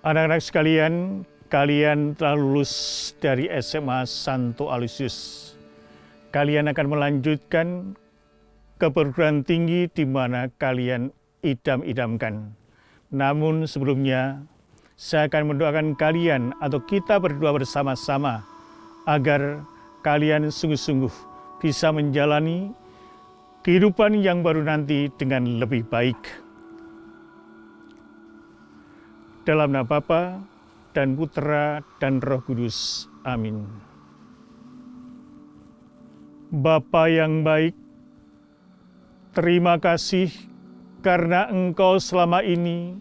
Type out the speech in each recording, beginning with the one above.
Anak-anak sekalian, kalian telah lulus dari SMA Santo Aloysius. Kalian akan melanjutkan ke perguruan tinggi di mana kalian idam-idamkan. Namun sebelumnya, saya akan mendoakan kalian atau kita berdua bersama-sama agar kalian sungguh-sungguh bisa menjalani kehidupan yang baru nanti dengan lebih baik. Dalam nama Bapa dan Putra dan Roh Kudus. Amin. Bapa yang baik, terima kasih karena Engkau selama ini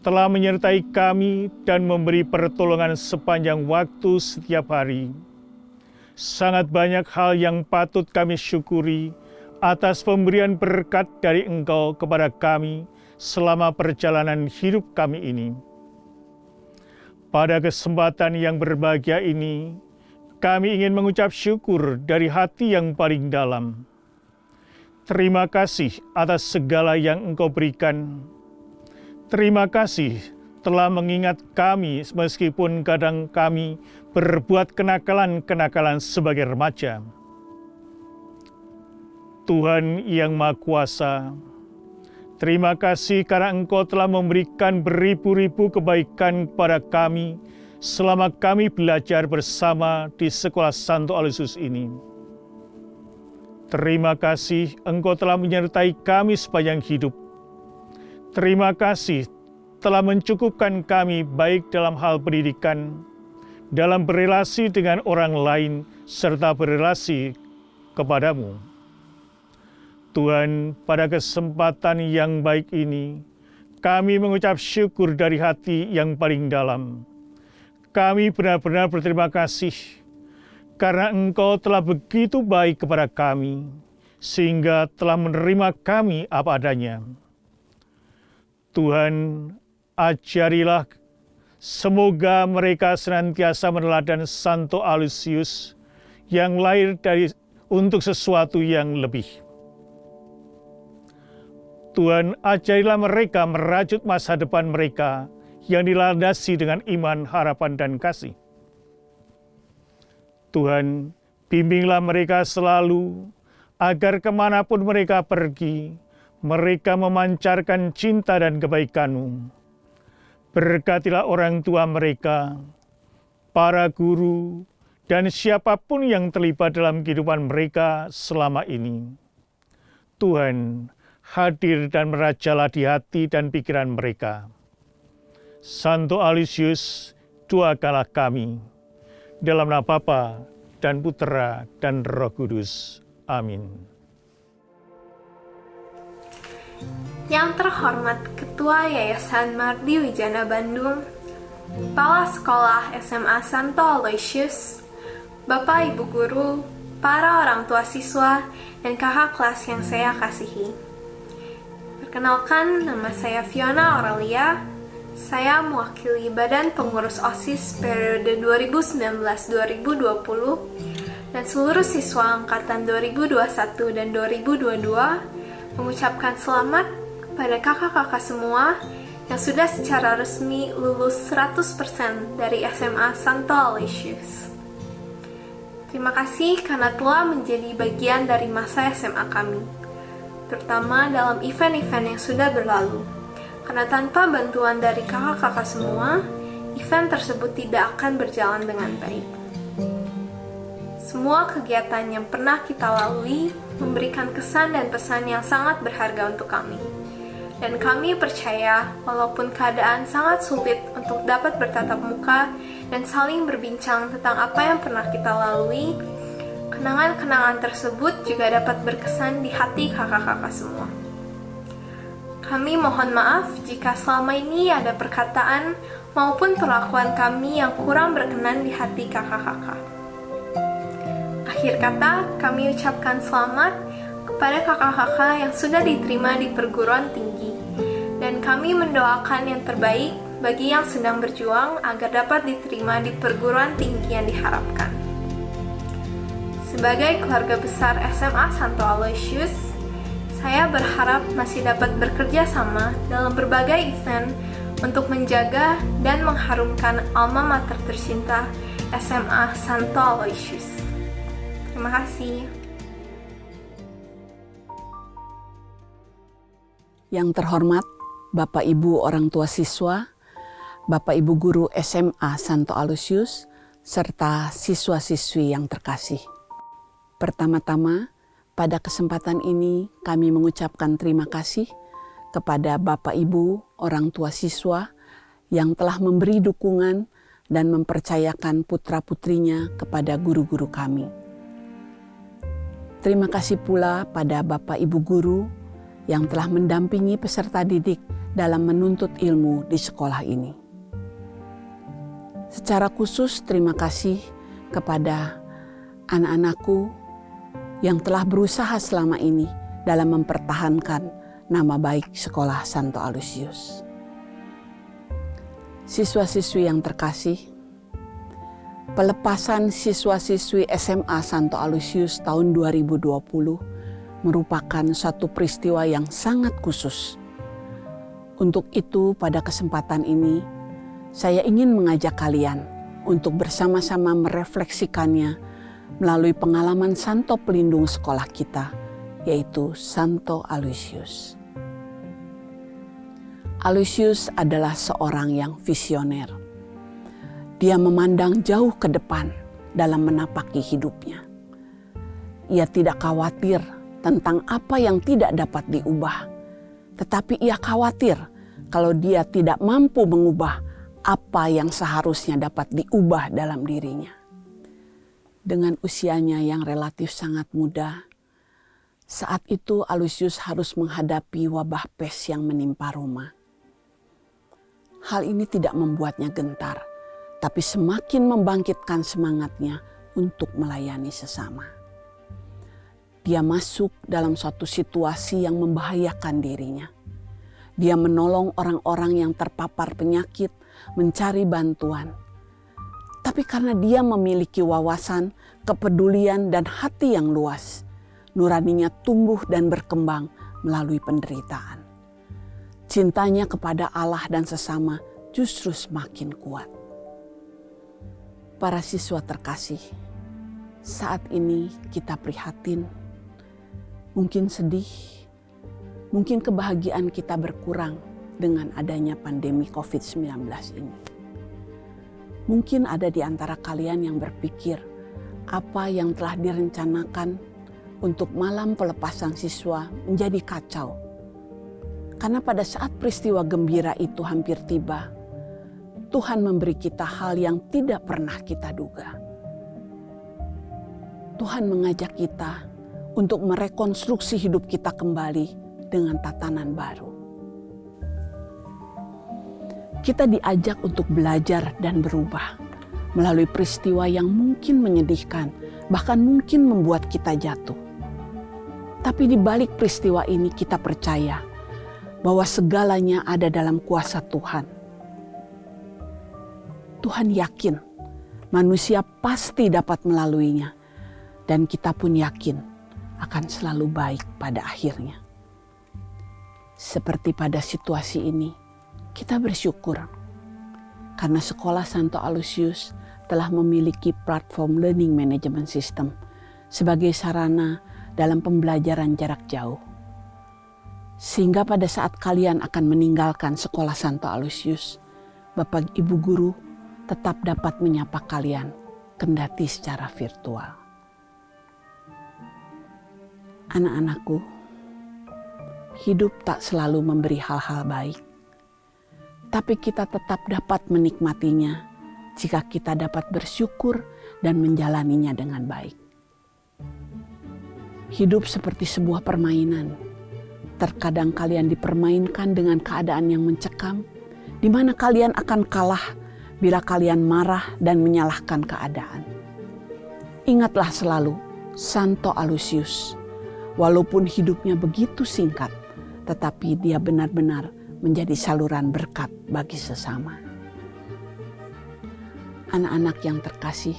telah menyertai kami dan memberi pertolongan sepanjang waktu setiap hari. Sangat banyak hal yang patut kami syukuri atas pemberian berkat dari Engkau kepada kami selama perjalanan hidup kami ini. Pada kesempatan yang berbahagia ini, kami ingin mengucap syukur dari hati yang paling dalam. Terima kasih atas segala yang Engkau berikan. Terima kasih telah mengingat kami meskipun kadang kami berbuat kenakalan-kenakalan sebagai remaja. Tuhan yang Maha Kuasa, terima kasih karena Engkau telah memberikan beribu-ribu kebaikan kepada kami selama kami belajar bersama di Sekolah Santo Aloysius ini. Terima kasih Engkau telah menyertai kami sepanjang hidup. Terima kasih telah mencukupkan kami baik dalam hal pendidikan, dalam berelasi dengan orang lain, serta berelasi kepadamu. Tuhan, pada kesempatan yang baik ini, kami mengucap syukur dari hati yang paling dalam. Kami benar-benar berterima kasih karena Engkau telah begitu baik kepada kami, sehingga telah menerima kami apa adanya. Tuhan, ajarilah semoga mereka senantiasa meneladani Santo Aloysius yang lahir untuk sesuatu yang lebih. Tuhan, ajarilah mereka merajut masa depan mereka yang dilandasi dengan iman, harapan, dan kasih. Tuhan, bimbinglah mereka selalu agar kemanapun mereka pergi, mereka memancarkan cinta dan kebaikan-Mu. Berkatilah orang tua mereka, para guru, dan siapapun yang terlibat dalam kehidupan mereka selama ini. Tuhan, hadir dan merajalah di hati dan pikiran mereka. Santo Aloysius, doakanlah kami. Dalam nama Bapa dan Putra dan Roh Kudus. Amin. Yang terhormat Ketua Yayasan Mardi Wijana Bandung, Kepala Sekolah SMA Santo Aloysius, Bapak Ibu Guru, para orang tua siswa, dan kakak kelas yang saya kasihi. Perkenalkan, nama saya Fiona Aurelia. Saya mewakili Badan Pengurus OSIS periode 2019-2020 dan seluruh siswa angkatan 2021 dan 2022 mengucapkan selamat kepada kakak-kakak semua yang sudah secara resmi lulus 100% dari SMA Santo Aloysius. Terima kasih karena telah menjadi bagian dari masa SMA kami, terutama dalam event-event yang sudah berlalu. Karena tanpa bantuan dari kakak-kakak semua, event tersebut tidak akan berjalan dengan baik. Semua kegiatan yang pernah kita lalui memberikan kesan dan pesan yang sangat berharga untuk kami. Dan kami percaya, walaupun keadaan sangat sulit untuk dapat bertatap muka dan saling berbincang tentang apa yang pernah kita lalui, kenangan-kenangan tersebut juga dapat berkesan di hati kakak-kakak semua. Kami mohon maaf jika selama ini ada perkataan maupun perlakuan kami yang kurang berkenan di hati kakak-kakak. Akhir kata, kami ucapkan selamat kepada kakak-kakak yang sudah diterima di perguruan tinggi, dan kami mendoakan yang terbaik bagi yang sedang berjuang agar dapat diterima di perguruan tinggi yang diharapkan. Sebagai keluarga besar SMA Santo Aloysius, saya berharap masih dapat bekerja sama dalam berbagai event untuk menjaga dan mengharumkan alma mater tercinta SMA Santo Aloysius. Terima kasih. Yang terhormat Bapak Ibu orang tua siswa, Bapak Ibu guru SMA Santo Aloysius, serta siswa-siswi yang terkasih. Pertama-tama, pada kesempatan ini kami mengucapkan terima kasih kepada Bapak Ibu orang tua siswa yang telah memberi dukungan dan mempercayakan putra-putrinya kepada guru-guru kami. Terima kasih pula pada Bapak Ibu guru yang telah mendampingi peserta didik dalam menuntut ilmu di sekolah ini. Secara khusus terima kasih kepada anak-anakku yang telah berusaha selama ini dalam mempertahankan nama baik sekolah Santo Aloysius. Siswa-siswi yang terkasih, pelepasan siswa-siswi SMA Santo Aloysius tahun 2020 merupakan suatu peristiwa yang sangat khusus. Untuk itu, pada kesempatan ini, saya ingin mengajak kalian untuk bersama-sama merefleksikannya melalui pengalaman santo pelindung sekolah kita, yaitu Santo Aloysius. Aloysius adalah seorang yang visioner. Dia memandang jauh ke depan dalam menapaki hidupnya. Ia tidak khawatir tentang apa yang tidak dapat diubah, tetapi ia khawatir kalau dia tidak mampu mengubah apa yang seharusnya dapat diubah dalam dirinya. Dengan usianya yang relatif sangat muda, saat itu Aloysius harus menghadapi wabah pes yang menimpa Roma. Hal ini tidak membuatnya gentar, tapi semakin membangkitkan semangatnya untuk melayani sesama. Dia masuk dalam suatu situasi yang membahayakan dirinya. Dia menolong orang-orang yang terpapar penyakit, mencari bantuan. Tapi karena dia memiliki wawasan, kepedulian, dan hati yang luas, nuraninya tumbuh dan berkembang melalui penderitaan. Cintanya kepada Allah dan sesama justru semakin kuat. Para siswa terkasih, saat ini kita prihatin, mungkin sedih, mungkin kebahagiaan kita berkurang dengan adanya pandemi COVID-19 ini. Mungkin ada di antara kalian yang berpikir apa yang telah direncanakan untuk malam pelepasan siswa menjadi kacau. Karena pada saat peristiwa gembira itu hampir tiba, Tuhan memberi kita hal yang tidak pernah kita duga. Tuhan mengajak kita untuk merekonstruksi hidup kita kembali dengan tatanan baru. Kita diajak untuk belajar dan berubah melalui peristiwa yang mungkin menyedihkan, bahkan mungkin membuat kita jatuh. Tapi di balik peristiwa ini kita percaya bahwa segalanya ada dalam kuasa Tuhan. Tuhan yakin manusia pasti dapat melaluinya, dan kita pun yakin akan selalu baik pada akhirnya. Seperti pada situasi ini, kita bersyukur karena Sekolah Santo Aloysius telah memiliki platform learning management system sebagai sarana dalam pembelajaran jarak jauh. Sehingga pada saat kalian akan meninggalkan Sekolah Santo Aloysius, Bapak Ibu guru tetap dapat menyapa kalian kendati secara virtual. Anak-anakku, hidup tak selalu memberi hal-hal baik, tapi kita tetap dapat menikmatinya jika kita dapat bersyukur dan menjalaninya dengan baik. Hidup seperti sebuah permainan. Terkadang kalian dipermainkan dengan keadaan yang mencekam, di mana kalian akan kalah bila kalian marah dan menyalahkan keadaan. Ingatlah selalu, Santo Aloysius, walaupun hidupnya begitu singkat, tetapi dia benar-benar menjadi saluran berkat bagi sesama. Anak-anak yang terkasih,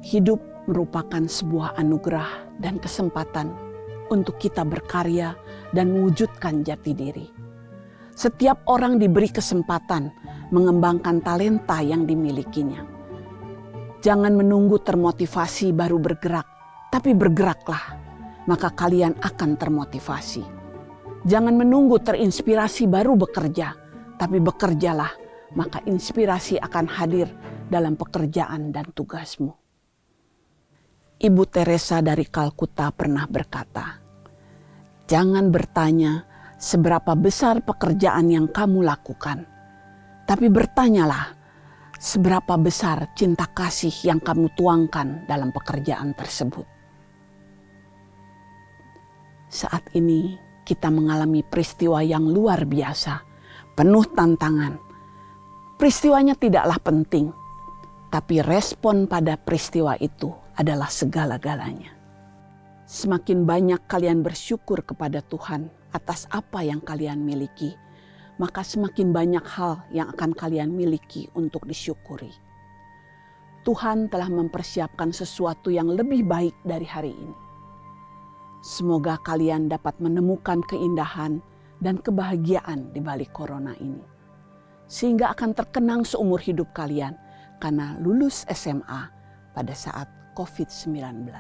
hidup merupakan sebuah anugerah dan kesempatan untuk kita berkarya dan mewujudkan jati diri. Setiap orang diberi kesempatan mengembangkan talenta yang dimilikinya. Jangan menunggu termotivasi baru bergerak, tapi bergeraklah, maka kalian akan termotivasi. Jangan menunggu terinspirasi baru bekerja, tapi bekerjalah, maka inspirasi akan hadir dalam pekerjaan dan tugasmu. Ibu Teresa dari Kalkuta pernah berkata, "Jangan bertanya seberapa besar pekerjaan yang kamu lakukan, tapi bertanyalah seberapa besar cinta kasih yang kamu tuangkan dalam pekerjaan tersebut." Saat ini kita mengalami peristiwa yang luar biasa, penuh tantangan. Peristiwanya tidaklah penting, tapi respon pada peristiwa itu adalah segala-galanya. Semakin banyak kalian bersyukur kepada Tuhan atas apa yang kalian miliki, maka semakin banyak hal yang akan kalian miliki untuk disyukuri. Tuhan telah mempersiapkan sesuatu yang lebih baik dari hari ini. Semoga kalian dapat menemukan keindahan dan kebahagiaan di balik corona ini, sehingga akan terkenang seumur hidup kalian karena lulus SMA pada saat COVID-19.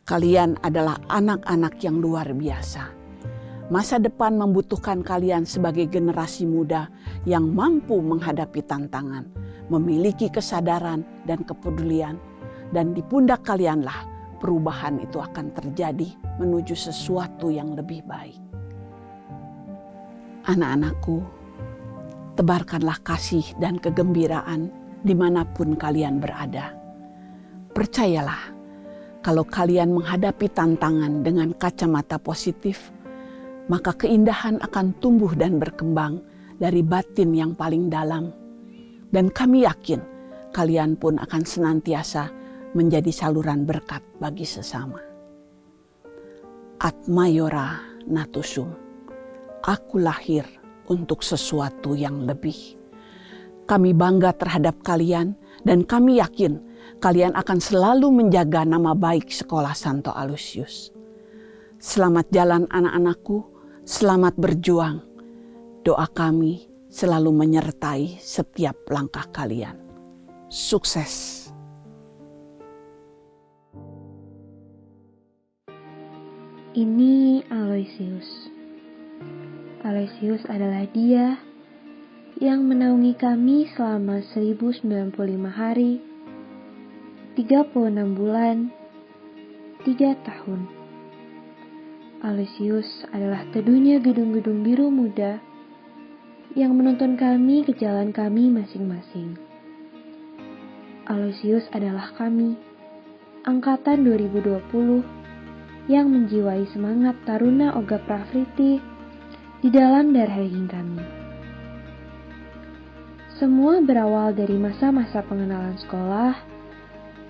Kalian adalah anak-anak yang luar biasa. Masa depan membutuhkan kalian sebagai generasi muda yang mampu menghadapi tantangan, memiliki kesadaran dan kepedulian, dan di pundak kalianlah perubahan itu akan terjadi menuju sesuatu yang lebih baik. Anak-anakku, tebarkanlah kasih dan kegembiraan dimanapun kalian berada. Percayalah, kalau kalian menghadapi tantangan dengan kacamata positif, maka keindahan akan tumbuh dan berkembang dari batin yang paling dalam. Dan kami yakin kalian pun akan senantiasa menjadi saluran berkat bagi sesama. Ad maiora natusum. Aku lahir untuk sesuatu yang lebih. Kami bangga terhadap kalian dan kami yakin kalian akan selalu menjaga nama baik Sekolah Santo Aloysius. Selamat jalan anak-anakku, selamat berjuang. Doa kami selalu menyertai setiap langkah kalian. Sukses. Ini Aloysius. Aloysius adalah dia yang menaungi kami selama 1095 hari, 36 bulan, 3 tahun. Aloysius adalah teduhnya gedung-gedung biru muda yang menuntun kami ke jalan kami masing-masing. Aloysius adalah kami, angkatan 2020, yang menjiwai semangat Taruna Oga Pravriti di dalam darah daging kami. Semua berawal dari masa-masa pengenalan sekolah,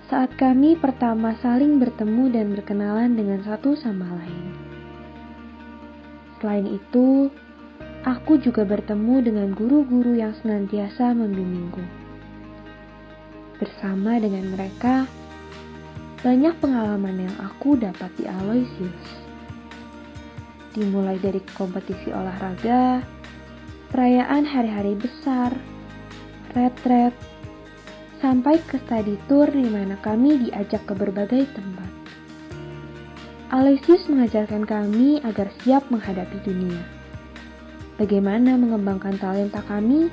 saat kami pertama saling bertemu dan berkenalan dengan satu sama lain. Selain itu, aku juga bertemu dengan guru-guru yang senantiasa membimbingku. Bersama dengan mereka, banyak pengalaman yang aku dapat di Aloysius. Dimulai dari kompetisi olahraga, perayaan hari-hari besar, retret, sampai ke study tour di mana kami diajak ke berbagai tempat. Aloysius mengajarkan kami agar siap menghadapi dunia. Bagaimana mengembangkan talenta kami,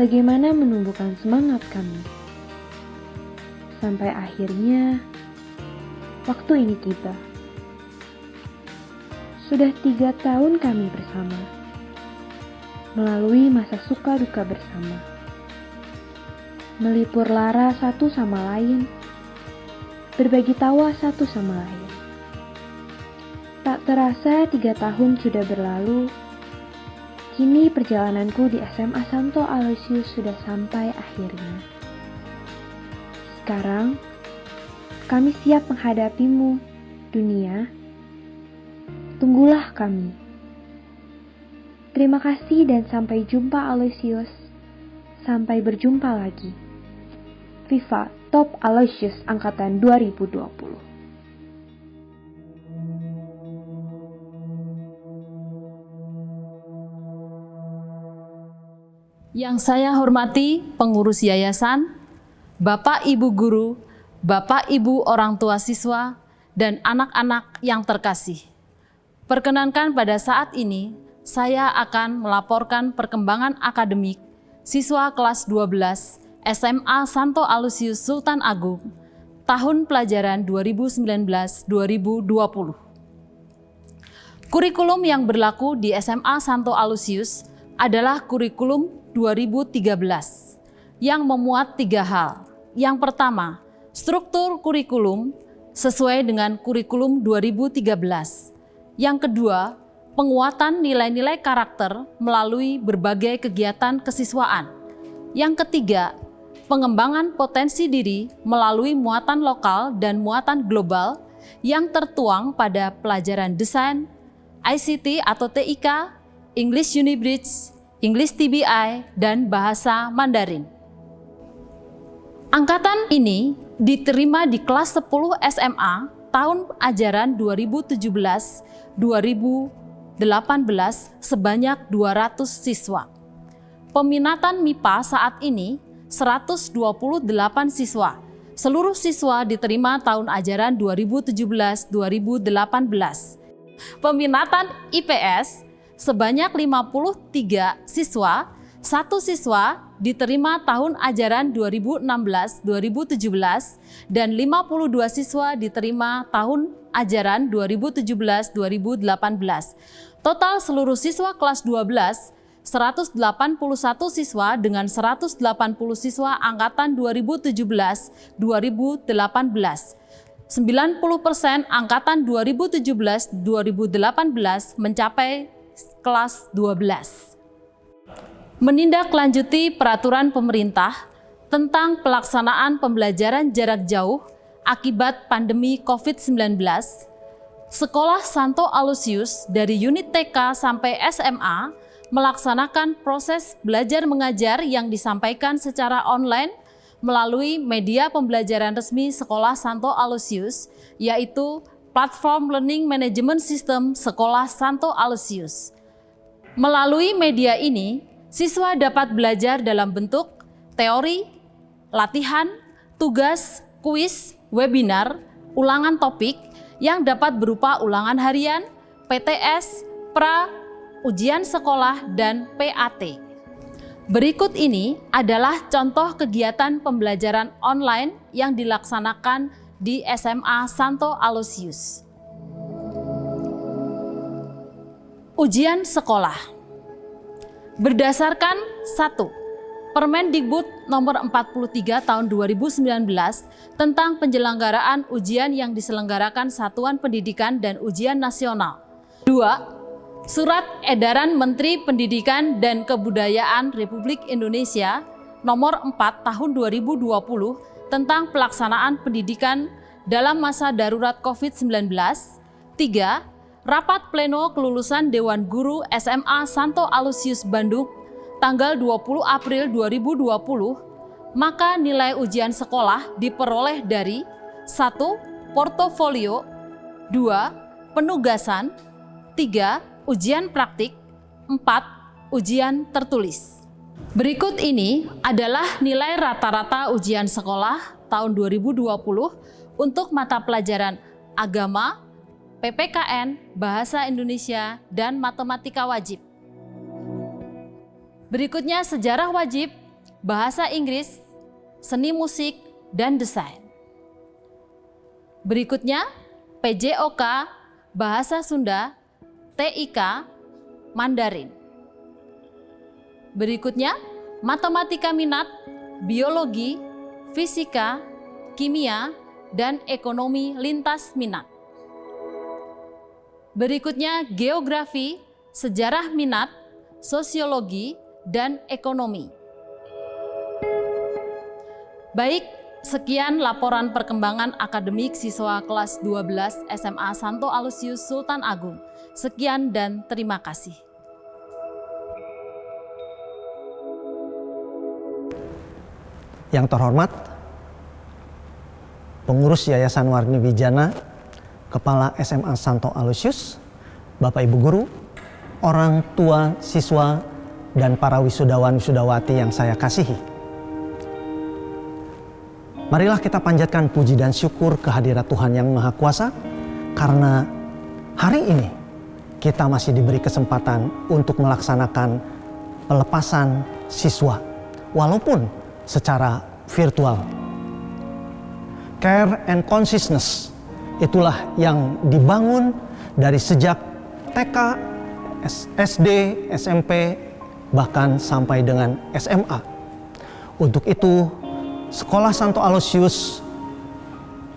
bagaimana menumbuhkan semangat kami. Sampai akhirnya, waktu ini tiba. Sudah 3 tahun kami bersama, melalui masa suka duka bersama. Melipur lara satu sama lain, berbagi tawa satu sama lain. Tak terasa 3 tahun sudah berlalu, kini perjalananku di SMA Santo Aloysius sudah sampai akhirnya. Sekarang, kami siap menghadapimu, dunia. Tunggulah kami. Terima kasih dan sampai jumpa Aloysius. Sampai berjumpa lagi. Viva Top Aloysius Angkatan 2020. Yang saya hormati pengurus yayasan, Bapak Ibu guru, Bapak Ibu orang tua siswa, dan anak-anak yang terkasih. Perkenankan pada saat ini, saya akan melaporkan perkembangan akademik siswa kelas 12 SMA Santo Aloysius Sultan Agung tahun pelajaran 2019-2020. Kurikulum yang berlaku di SMA Santo Aloysius adalah kurikulum 2013 yang memuat 3 hal. Yang pertama, struktur kurikulum sesuai dengan kurikulum 2013. Yang kedua, penguatan nilai-nilai karakter melalui berbagai kegiatan kesiswaan. Yang ketiga, pengembangan potensi diri melalui muatan lokal dan muatan global yang tertuang pada pelajaran desain, ICT atau TIK, English Unibridge, English TBI, dan bahasa Mandarin. Angkatan ini diterima di kelas 10 SMA tahun ajaran 2017-2018 sebanyak 200 siswa. Peminatan MIPA saat ini 128 siswa. Seluruh siswa diterima tahun ajaran 2017-2018. Peminatan IPS sebanyak 53 siswa, 1 siswa diterima tahun ajaran 2016-2017 dan 52 siswa diterima tahun ajaran 2017-2018. Total seluruh siswa kelas 12, 181 siswa dengan 180 siswa angkatan 2017-2018. 90% angkatan 2017-2018 mencapai kelas 12. Menindaklanjuti peraturan pemerintah tentang pelaksanaan pembelajaran jarak jauh akibat pandemi COVID-19, Sekolah Santo Aloysius dari unit TK sampai SMA melaksanakan proses belajar mengajar yang disampaikan secara online melalui media pembelajaran resmi Sekolah Santo Aloysius, yaitu Platform Learning Management System Sekolah Santo Aloysius. Melalui media ini, siswa dapat belajar dalam bentuk teori, latihan, tugas, kuis, webinar, ulangan topik yang dapat berupa ulangan harian, PTS, pra, ujian sekolah, dan PAT. Berikut ini adalah contoh kegiatan pembelajaran online yang dilaksanakan di SMA Santo Aloysius. Ujian sekolah. Berdasarkan 1. Permendikbud nomor 43 tahun 2019 tentang penyelenggaraan ujian yang diselenggarakan Satuan Pendidikan dan Ujian Nasional. 2. Surat Edaran Menteri Pendidikan dan Kebudayaan Republik Indonesia nomor 4 tahun 2020 tentang pelaksanaan pendidikan dalam masa darurat COVID-19. 3. Rapat Pleno Kelulusan Dewan Guru SMA Santo Aloysius Bandung tanggal 20 April 2020, maka nilai ujian sekolah diperoleh dari 1. Portofolio, 2. Penugasan, 3. Ujian praktik, 4. Ujian tertulis. Berikut ini adalah nilai rata-rata ujian sekolah tahun 2020 untuk mata pelajaran agama, PPKN, Bahasa Indonesia, dan Matematika wajib. Berikutnya sejarah wajib, Bahasa Inggris, Seni Musik, dan Desain. Berikutnya PJOK, Bahasa Sunda, TIK, Mandarin. Berikutnya Matematika minat, Biologi, Fisika, Kimia, dan Ekonomi lintas minat. Berikutnya Geografi, Sejarah minat, Sosiologi, dan Ekonomi. Baik, sekian laporan perkembangan akademik siswa kelas 12 SMA Santo Aloysius Sultan Agung. Sekian dan terima kasih. Yang terhormat, pengurus Yayasan Warni Wijana, Kepala SMA Santo Aloysius, Bapak Ibu Guru, orang tua siswa, dan para wisudawan-wisudawati yang saya kasihi. Marilah kita panjatkan puji dan syukur kehadirat Tuhan Yang Maha Kuasa, karena hari ini kita masih diberi kesempatan untuk melaksanakan pelepasan siswa, walaupun secara virtual. Care and consciousness, itulah yang dibangun dari sejak TK, SD, SMP, bahkan sampai dengan SMA. Untuk itu, Sekolah Santo Aloysius,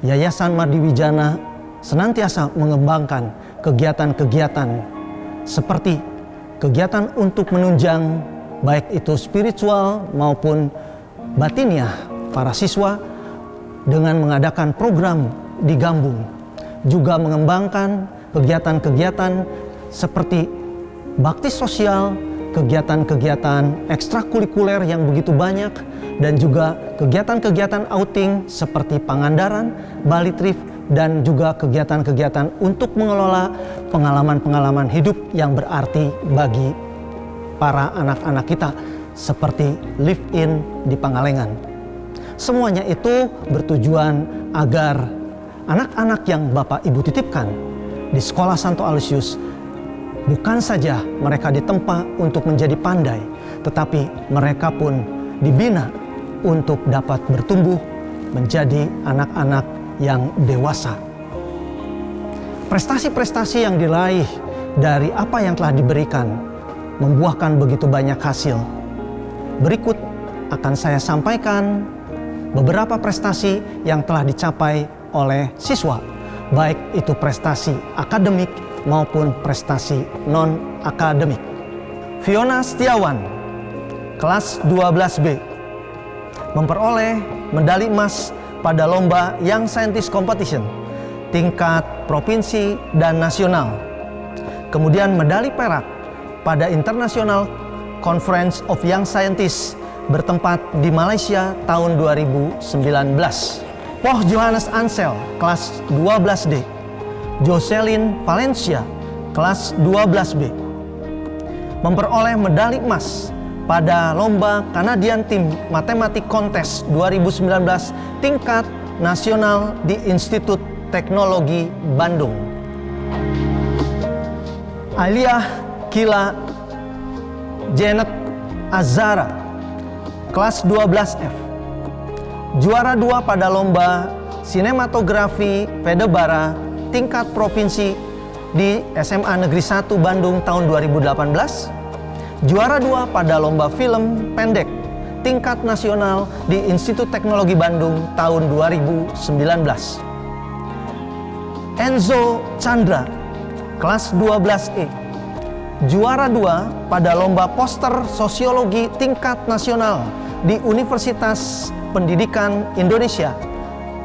Yayasan Mardi Wijana senantiasa mengembangkan kegiatan-kegiatan seperti kegiatan untuk menunjang baik itu spiritual maupun batiniah para siswa dengan mengadakan program di Gambung, juga mengembangkan kegiatan-kegiatan seperti bakti sosial, kegiatan-kegiatan ekstrakurikuler yang begitu banyak, dan juga kegiatan-kegiatan outing seperti Pangandaran, Bali Trip, dan juga kegiatan-kegiatan untuk mengelola pengalaman-pengalaman hidup yang berarti bagi para anak-anak kita seperti Live In di Pangalengan. Semuanya itu bertujuan agar anak-anak yang Bapak Ibu titipkan di Sekolah Santo Aloysius bukan saja mereka ditempa untuk menjadi pandai, tetapi mereka pun dibina untuk dapat bertumbuh menjadi anak-anak yang dewasa. Prestasi-prestasi yang diraih dari apa yang telah diberikan membuahkan begitu banyak hasil. Berikut akan saya sampaikan beberapa prestasi yang telah dicapai oleh siswa, baik itu prestasi akademik maupun prestasi non-akademik. Fiona Setiawan, kelas 12B, memperoleh medali emas pada lomba Young Scientist Competition tingkat provinsi dan nasional. Kemudian medali perak pada International Conference of Young Scientists bertempat di Malaysia tahun 2019. Poh Johannes Ansel, kelas 12D. Jocelyn Valencia, kelas 12B, memperoleh medali emas pada lomba Canadian Team Mathematics Contest 2019 tingkat nasional di Institut Teknologi Bandung. Alia Kila Janet Azara, kelas 12F, juara 2 pada lomba sinematografi Pedebara tingkat provinsi di SMA Negeri 1 Bandung tahun 2018, juara 2 pada lomba film pendek tingkat nasional di Institut Teknologi Bandung tahun 2019. Enzo Chandra, kelas 12E, juara 2 pada lomba poster sosiologi tingkat nasional di Universitas Pendidikan Indonesia,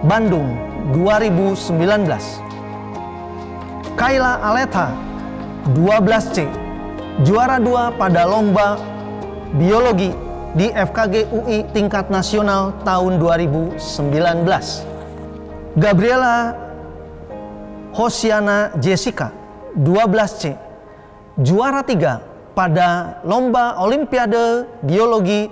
Bandung 2019. Kayla Aleta, 12C, juara 2 pada lomba biologi di FKG UI tingkat nasional tahun 2019. Gabriela Hosiana Jessica, 12C, juara 3 pada lomba Olimpiade Biologi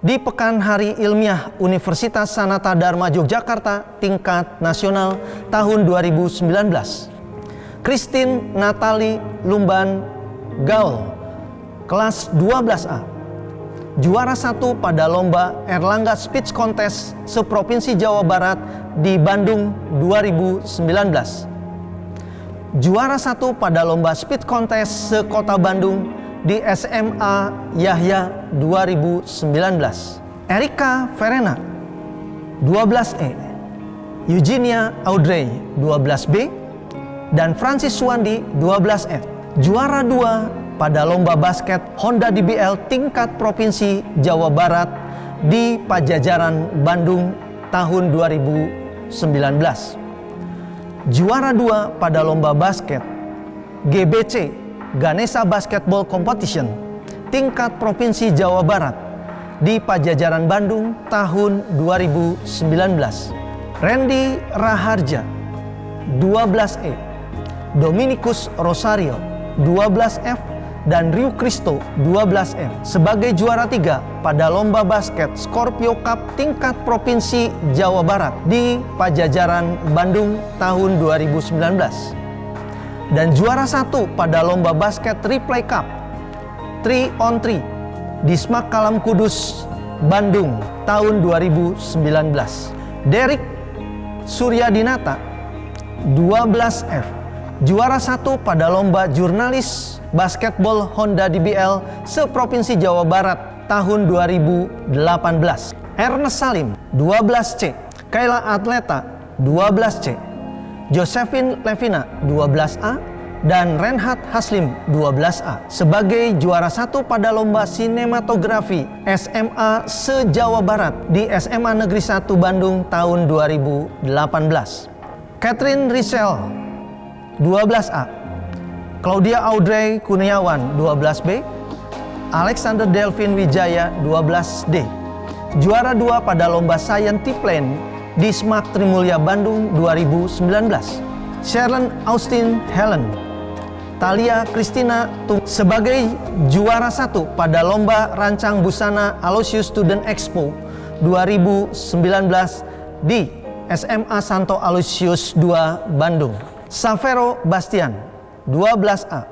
di Pekan Hari Ilmiah Universitas Sanata Dharma Yogyakarta tingkat nasional tahun 2019. Christine Natali Lumban Gaul, kelas 12A, juara 1 pada lomba Erlangga Speech Contest seprovinsi Jawa Barat di Bandung 2019. Juara 1 pada lomba Speech Contest sekota Bandung di SMA Yahya 2019. Erika Verena, 12E, Eugenia Audrey, 12B, dan Francis Suwandi, 12F, juara 2 pada lomba basket Honda DBL tingkat provinsi Jawa Barat di Pajajaran, Bandung tahun 2019. Juara 2 pada lomba basket GBC Ganesha Basketball Competition tingkat provinsi Jawa Barat di Pajajaran, Bandung tahun 2019. Randy Raharja, 12E, Dominikus Rosario, 12F, dan Rio Cristo 12M sebagai juara 3 pada lomba basket Scorpio Cup tingkat Provinsi Jawa Barat di Pajajaran, Bandung tahun 2019. Dan juara 1 pada lomba basket Replay Cup 3-on-3 di SMAK Kalam Kudus, Bandung tahun 2019. Derek Suryadinata 12F juara 1 pada lomba jurnalis basketball Honda DBL se-Provinsi Jawa Barat tahun 2018. Ernest Salim 12C, Kayla Atleta 12C, Josephine Levina 12A, dan Renhat Haslim 12A sebagai juara 1 pada lomba sinematografi SMA se-Jawa Barat di SMA Negeri 1 Bandung tahun 2018. Catherine Richelle 12A, Claudia Audrey Kurniawan 12B, Alexander Delvin Wijaya 12D juara 2 pada lomba Scientific di SMAK Trimulya Bandung 2019. Sharon Austin Helen Talia Christina sebagai juara 1 pada lomba rancang busana Aloysius Student Expo 2019 di SMA Santo Aloysius II Bandung. Savero Bastian 12A,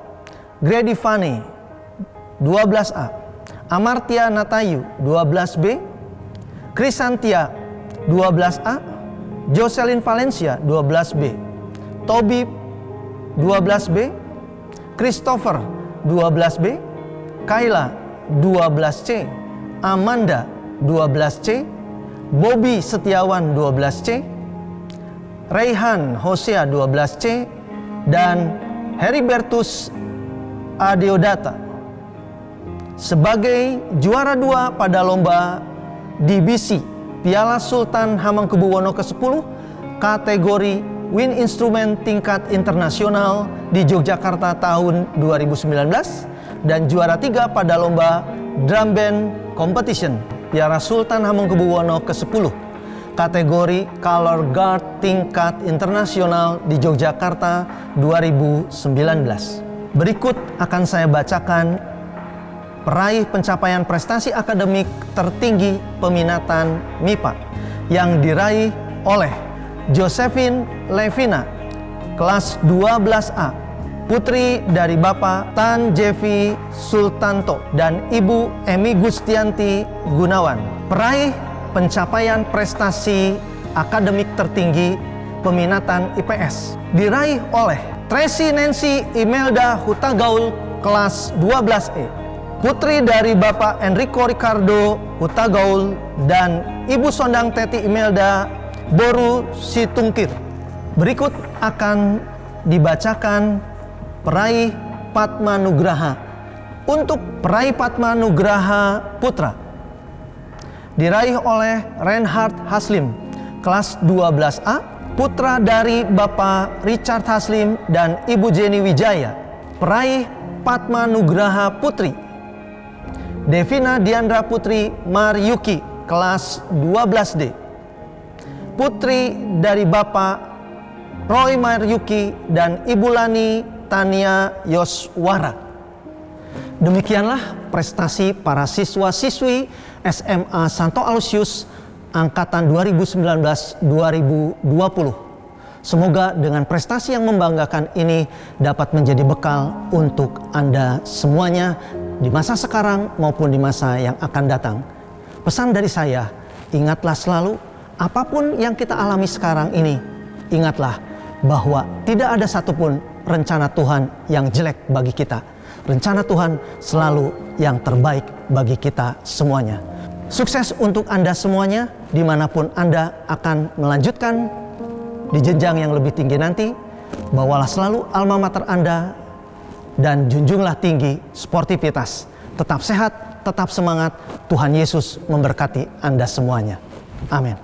Grady Fane 12A, Amartya Natayu 12B, Krisantia 12A, Jocelyn Valencia 12B, Toby 12B, Christopher 12B, Kayla 12C, Amanda 12C, Bobby Setiawan 12C, Raihan Hosea 12C, dan Heribertus Adeodata sebagai juara 2 pada lomba DBC Piala Sultan Hamengkubuwono ke-10 kategori Wind Instrument tingkat internasional di Yogyakarta tahun 2019, dan juara 3 pada lomba Drum Band Competition Piala Sultan Hamengkubuwono ke-10 kategori Color Guard tingkat internasional di Yogyakarta 2019. Berikut akan saya bacakan peraih pencapaian prestasi akademik tertinggi peminatan MIPA yang diraih oleh Josephine Levina, kelas 12A, putri dari Bapak Tan Jevi Sultanto dan Ibu Emi Gustianti Gunawan. Peraih pencapaian prestasi akademik tertinggi peminatan IPS diraih oleh Tracy Nancy Imelda Hutagaul, kelas 12E, putri dari Bapak Enrico Ricardo Hutagaul dan Ibu Sondang Teti Imelda Boru Situngkir. Berikut akan dibacakan peraih Padma Nugraha. Untuk peraih Padma Nugraha Putra diraih oleh Renhard Haslim, kelas 12A, putra dari Bapak Richard Haslim dan Ibu Jenny Wijaya. Peraih Padma Nugraha Putri Devina Diandra Putri Maryuki, kelas 12D, putri dari Bapak Roy Maryuki dan Ibu Lani Tania Yoswara. Demikianlah prestasi para siswa-siswi SMA Santo Aloysius angkatan 2019-2020. Semoga dengan prestasi yang membanggakan ini dapat menjadi bekal untuk Anda semuanya di masa sekarang maupun di masa yang akan datang. Pesan dari saya, ingatlah selalu apapun yang kita alami sekarang ini, ingatlah bahwa tidak ada satupun rencana Tuhan yang jelek bagi kita. Rencana Tuhan selalu yang terbaik bagi kita semuanya. Sukses untuk Anda semuanya, dimanapun Anda akan melanjutkan di jenjang yang lebih tinggi nanti. Bawalah selalu alma mater Anda dan junjunglah tinggi sportivitas. Tetap sehat, tetap semangat. Tuhan Yesus memberkati Anda semuanya. Amin.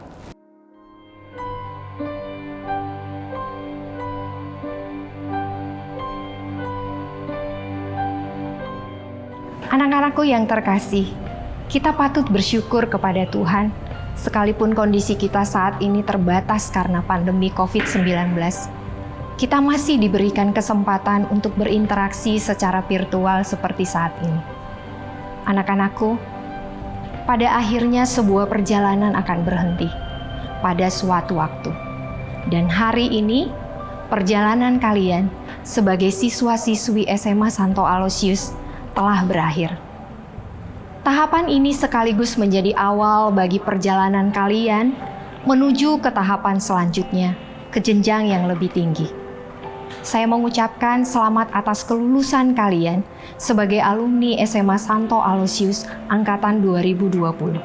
Anak-anakku yang terkasih, kita patut bersyukur kepada Tuhan, sekalipun kondisi kita saat ini terbatas karena pandemi COVID-19. kita masih diberikan kesempatan untuk berinteraksi secara virtual seperti saat ini. Anak-anakku, pada akhirnya sebuah perjalanan akan berhenti pada suatu waktu. Dan hari ini, perjalanan kalian sebagai siswa-siswi SMA Santo Aloysius telah berakhir. Tahapan ini sekaligus menjadi awal bagi perjalanan kalian menuju ke tahapan selanjutnya, ke jenjang yang lebih tinggi. Saya mengucapkan selamat atas kelulusan kalian sebagai alumni SMA Santo Aloysius Angkatan 2020.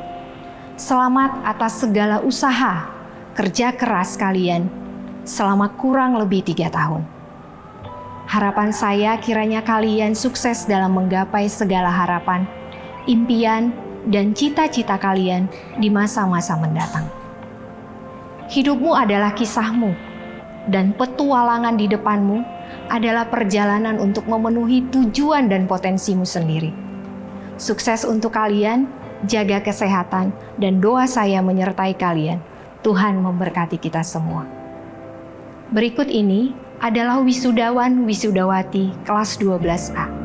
Selamat atas segala usaha, kerja keras kalian selama kurang lebih 3 tahun. Harapan saya kiranya kalian sukses dalam menggapai segala harapan, impian, dan cita-cita kalian di masa-masa mendatang. Hidupmu adalah kisahmu, dan petualangan di depanmu adalah perjalanan untuk memenuhi tujuan dan potensimu sendiri. Sukses untuk kalian, jaga kesehatan, dan doa saya menyertai kalian. Tuhan memberkati kita semua. Berikut ini adalah wisudawan wisudawati kelas 12A.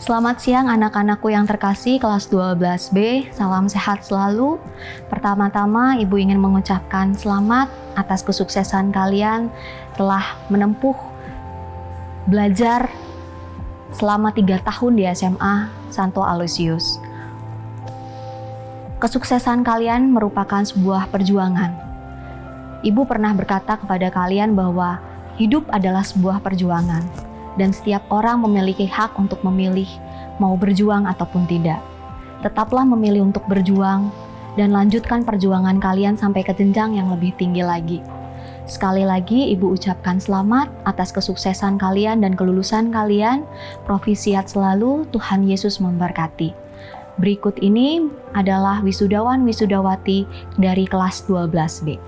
Selamat siang anak-anakku yang terkasih kelas 12B, salam sehat selalu. Pertama-tama Ibu ingin mengucapkan selamat atas kesuksesan kalian telah menempuh belajar selama 3 tahun di SMA Santo Aloysius. Kesuksesan kalian merupakan sebuah perjuangan. Ibu pernah berkata kepada kalian bahwa hidup adalah sebuah perjuangan. Dan setiap orang memiliki hak untuk memilih mau berjuang ataupun tidak. Tetaplah memilih untuk berjuang dan lanjutkan perjuangan kalian sampai ke jenjang yang lebih tinggi lagi. Sekali lagi Ibu ucapkan selamat atas kesuksesan kalian dan kelulusan kalian. Profisiat selalu, Tuhan Yesus memberkati. Berikut ini adalah wisudawan wisudawati dari kelas 12B.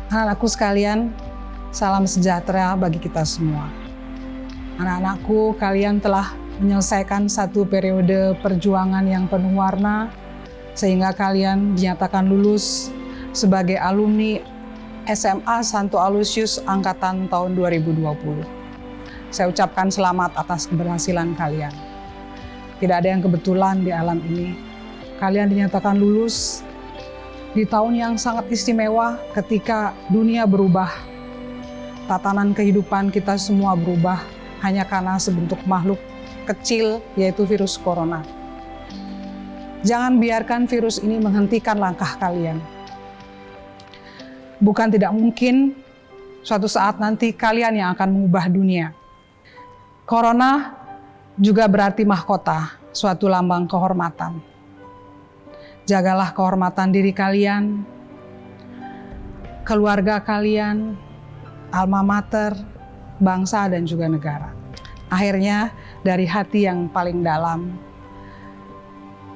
Anak-anakku sekalian, salam sejahtera bagi kita semua. Anak-anakku, kalian telah menyelesaikan satu periode perjuangan yang penuh warna, sehingga kalian dinyatakan lulus sebagai alumni SMA Santo Aloysius angkatan tahun 2020. Saya ucapkan selamat atas keberhasilan kalian. Tidak ada yang kebetulan di alam ini. Kalian dinyatakan lulus di tahun yang sangat istimewa ketika dunia berubah. Tatanan kehidupan kita semua berubah hanya karena sebentuk makhluk kecil, yaitu virus corona. Jangan biarkan virus ini menghentikan langkah kalian. Bukan tidak mungkin suatu saat nanti kalian yang akan mengubah dunia. Corona juga berarti mahkota, suatu lambang kehormatan. Jagalah kehormatan diri kalian, keluarga kalian, alma mater, bangsa dan juga negara. Akhirnya dari hati yang paling dalam,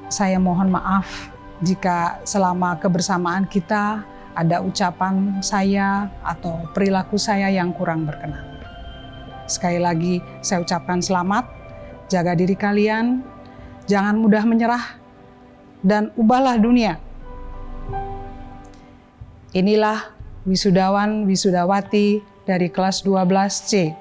saya mohon maaf jika selama kebersamaan kita ada ucapan saya atau perilaku saya yang kurang berkenan. Sekali lagi saya ucapkan selamat, jaga diri kalian, jangan mudah menyerah, dan ubahlah dunia. Inilah wisudawan wisudawati dari kelas 12C.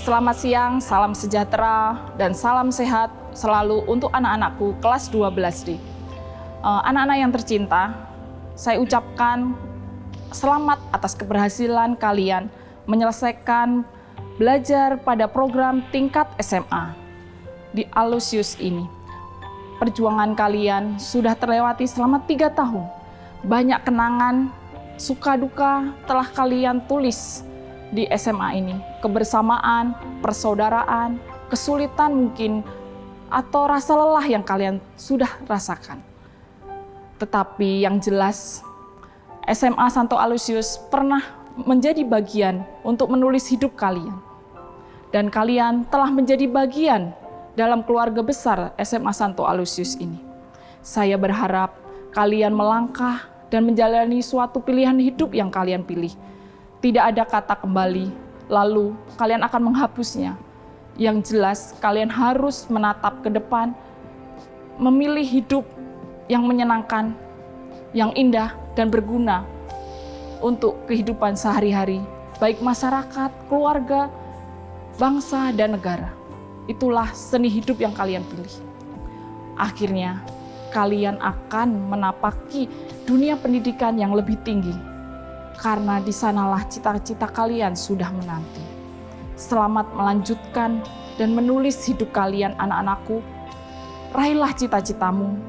Selamat siang, salam sejahtera, dan salam sehat selalu untuk anak-anakku kelas 12D. Anak-anak yang tercinta, saya ucapkan selamat atas keberhasilan kalian menyelesaikan belajar pada program tingkat SMA di Aloysius ini. Perjuangan kalian sudah terlewati selama 3 tahun. Banyak kenangan, suka duka telah kalian tulis di SMA ini. Kebersamaan, persaudaraan, kesulitan mungkin, atau rasa lelah yang kalian sudah rasakan. Tetapi yang jelas, SMA Santo Aloysius pernah menjadi bagian untuk menulis hidup kalian. Dan kalian telah menjadi bagian dalam keluarga besar SMA Santo Aloysius ini. Saya berharap kalian melangkah dan menjalani suatu pilihan hidup yang kalian pilih. Tidak ada kata kembali, lalu kalian akan menghapusnya. Yang jelas, kalian harus menatap ke depan, memilih hidup yang menyenangkan, yang indah dan berguna untuk kehidupan sehari-hari, baik masyarakat, keluarga, bangsa, dan negara. Itulah seni hidup yang kalian pilih. Akhirnya, kalian akan menapaki dunia pendidikan yang lebih tinggi, karena di sanalah cita-cita kalian sudah menanti. Selamat melanjutkan dan menulis hidup kalian, anak-anakku. Raihlah cita-citamu,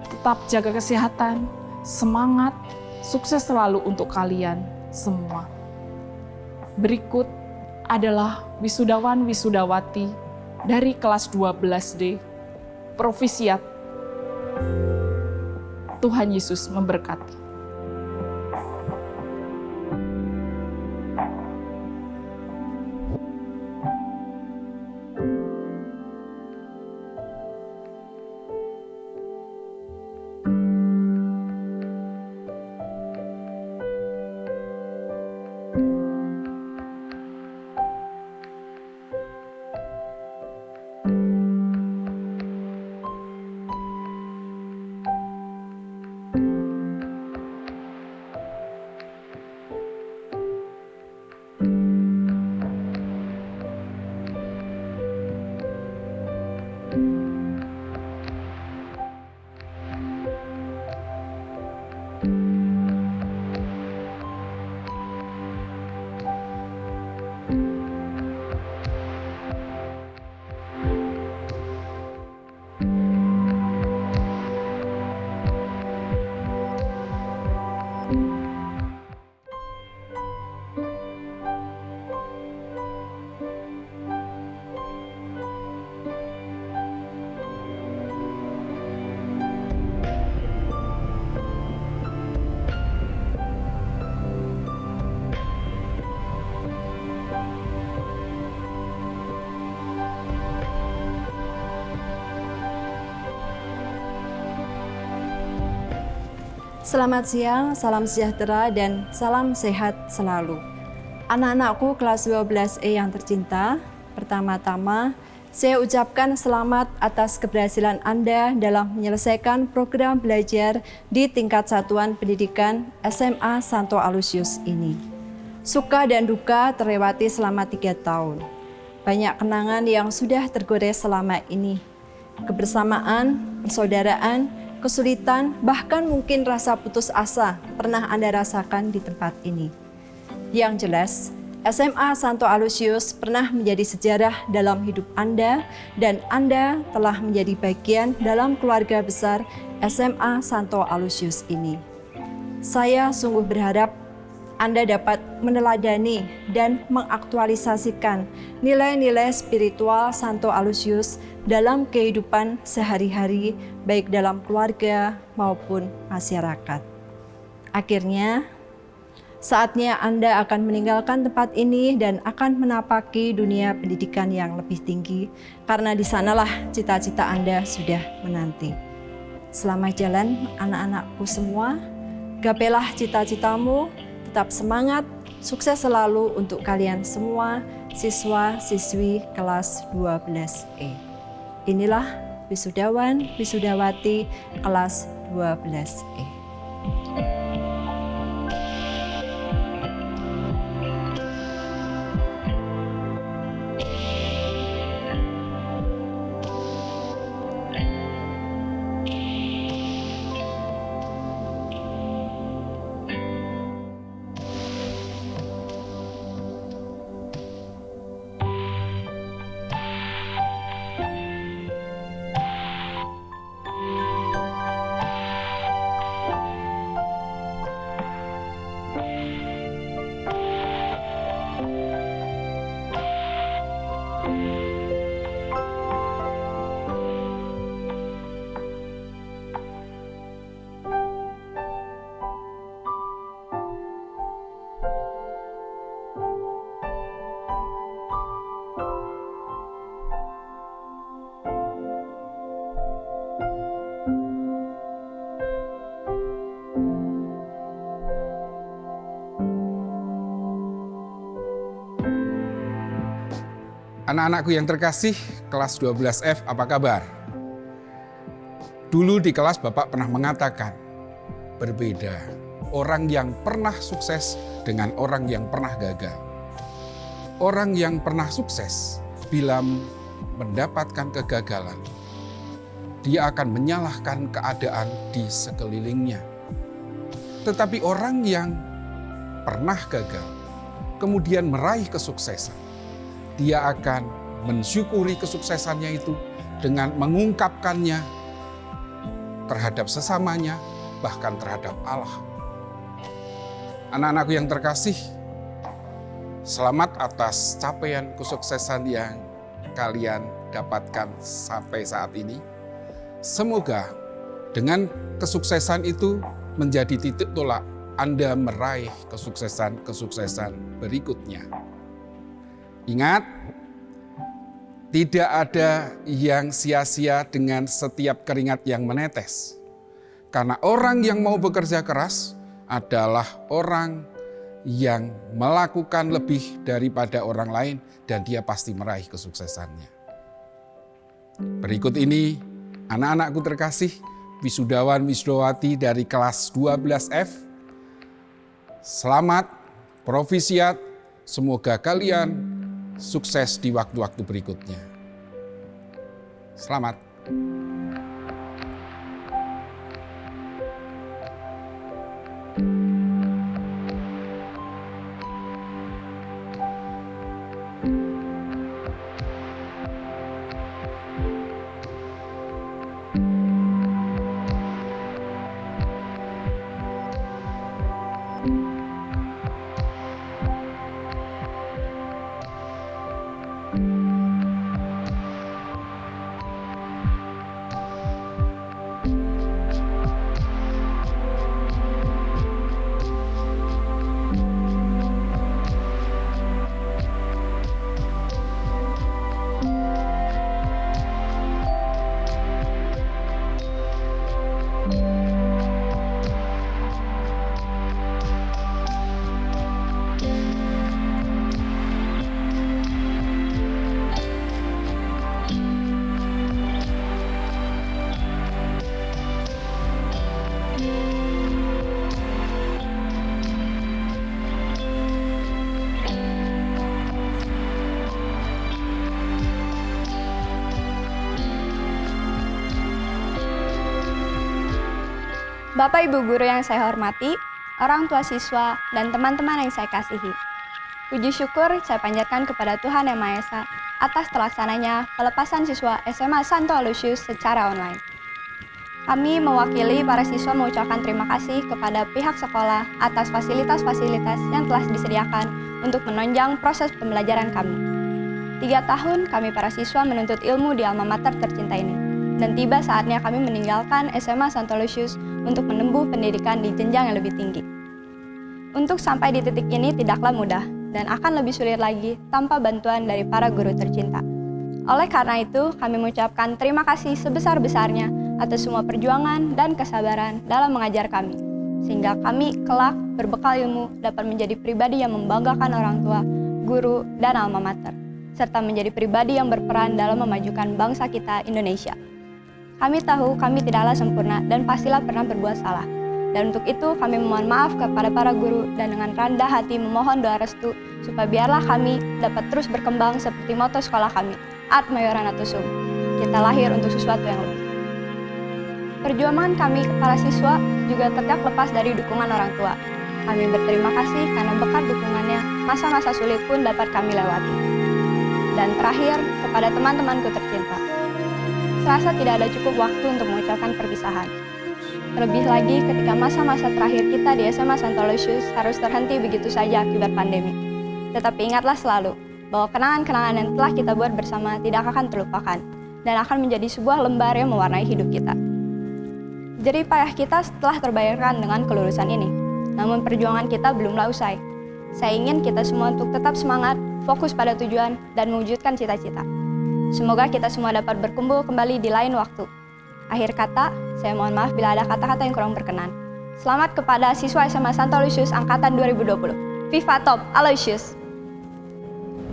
tetap jaga kesehatan, semangat, sukses selalu untuk kalian semua. Berikut adalah wisudawan wisudawati dari kelas 12D, Provisiat. Tuhan Yesus memberkati. Selamat siang, salam sejahtera, dan salam sehat selalu. Anak-anakku kelas 12E yang tercinta, pertama-tama saya ucapkan selamat atas keberhasilan Anda dalam menyelesaikan program belajar di tingkat satuan pendidikan SMA Santo Alusius ini. Suka dan duka terlewati selama 3 tahun. Banyak kenangan yang sudah tergores selama ini. Kebersamaan, persaudaraan, kesulitan, bahkan mungkin rasa putus asa pernah Anda rasakan di tempat ini. Yang jelas, SMA Santo Alusius pernah menjadi sejarah dalam hidup Anda dan Anda telah menjadi bagian dalam keluarga besar SMA Santo Alusius ini. Saya sungguh berharap Anda dapat meneladani dan mengaktualisasikan nilai-nilai spiritual Santo Alusius dalam kehidupan sehari-hari, baik dalam keluarga maupun masyarakat. Akhirnya, saatnya Anda akan meninggalkan tempat ini dan akan menapaki dunia pendidikan yang lebih tinggi, karena di sanalah cita-cita Anda sudah menanti. Selamat jalan anak-anakku semua, gapailah cita-citamu, tetap semangat, sukses selalu untuk kalian semua, siswa-siswi kelas 12E. Inilah wisudawan, wisudawati kelas 12E. Anak-anakku yang terkasih, kelas 12F, apa kabar? Dulu di kelas Bapak pernah mengatakan, berbeda orang yang pernah sukses dengan orang yang pernah gagal. Orang yang pernah sukses, bila mendapatkan kegagalan, dia akan menyalahkan keadaan di sekelilingnya. Tetapi orang yang pernah gagal, kemudian meraih kesuksesan, dia akan mensyukuri kesuksesannya itu dengan mengungkapkannya terhadap sesamanya, bahkan terhadap Allah. Anak-anakku yang terkasih, selamat atas capaian kesuksesan yang kalian dapatkan sampai saat ini. Semoga dengan kesuksesan itu menjadi titik tolak Anda meraih kesuksesan-kesuksesan berikutnya. Ingat, tidak ada yang sia-sia dengan setiap keringat yang menetes. Karena orang yang mau bekerja keras adalah orang yang melakukan lebih daripada orang lain dan dia pasti meraih kesuksesannya. Berikut ini, anak-anakku terkasih, wisudawan wisudawati dari kelas 12F. Selamat, profisiat, semoga kalian sukses di waktu-waktu berikutnya. Selamat. Bapak Ibu guru yang saya hormati, orang tua siswa, dan teman-teman yang saya kasihi. Puji syukur saya panjatkan kepada Tuhan Yang Maha Esa atas terlaksananya pelepasan siswa SMA Santo Aloysius secara online. Kami mewakili para siswa mengucapkan terima kasih kepada pihak sekolah atas fasilitas-fasilitas yang telah disediakan untuk menunjang proses pembelajaran kami. 3 tahun kami para siswa menuntut ilmu di alma mater tercinta ini, dan tiba saatnya kami meninggalkan SMA Santo Aloysius untuk menempuh pendidikan di jenjang yang lebih tinggi. Untuk sampai di titik ini tidaklah mudah, dan akan lebih sulit lagi tanpa bantuan dari para guru tercinta. Oleh karena itu, kami mengucapkan terima kasih sebesar-besarnya atas semua perjuangan dan kesabaran dalam mengajar kami, sehingga kami kelak berbekal ilmu dapat menjadi pribadi yang membanggakan orang tua, guru, dan alma mater, serta menjadi pribadi yang berperan dalam memajukan bangsa kita Indonesia. Kami tahu kami tidaklah sempurna dan pastilah pernah berbuat salah. Dan untuk itu kami memohon maaf kepada para guru dan dengan rendah hati memohon doa restu supaya biarlah kami dapat terus berkembang seperti moto sekolah kami, Ad Maioran Natus Sum. Kita lahir untuk sesuatu yang lebih. Perjuangan kami para siswa juga tidak lepas dari dukungan orang tua. Kami berterima kasih karena berkat dukungannya, masa-masa sulit pun dapat kami lewati. Dan terakhir, kepada teman-temanku tercinta. Serasa tidak ada cukup waktu untuk mengucapkan perpisahan. Terlebih lagi ketika masa-masa terakhir kita di SMA Santo Aloysius harus terhenti begitu saja akibat pandemi. Tetapi ingatlah selalu bahwa kenangan-kenangan yang telah kita buat bersama tidak akan terlupakan dan akan menjadi sebuah lembar yang mewarnai hidup kita. Jerih payah kita telah terbayarkan dengan kelulusan ini, namun perjuangan kita belumlah usai. Saya ingin kita semua untuk tetap semangat, fokus pada tujuan, dan mewujudkan cita-cita. Semoga kita semua dapat berkumpul kembali di lain waktu. Akhir kata, saya mohon maaf bila ada kata-kata yang kurang berkenan. Selamat kepada siswa SMA Santo Aloysius Angkatan 2020. Viva Top Aloysius!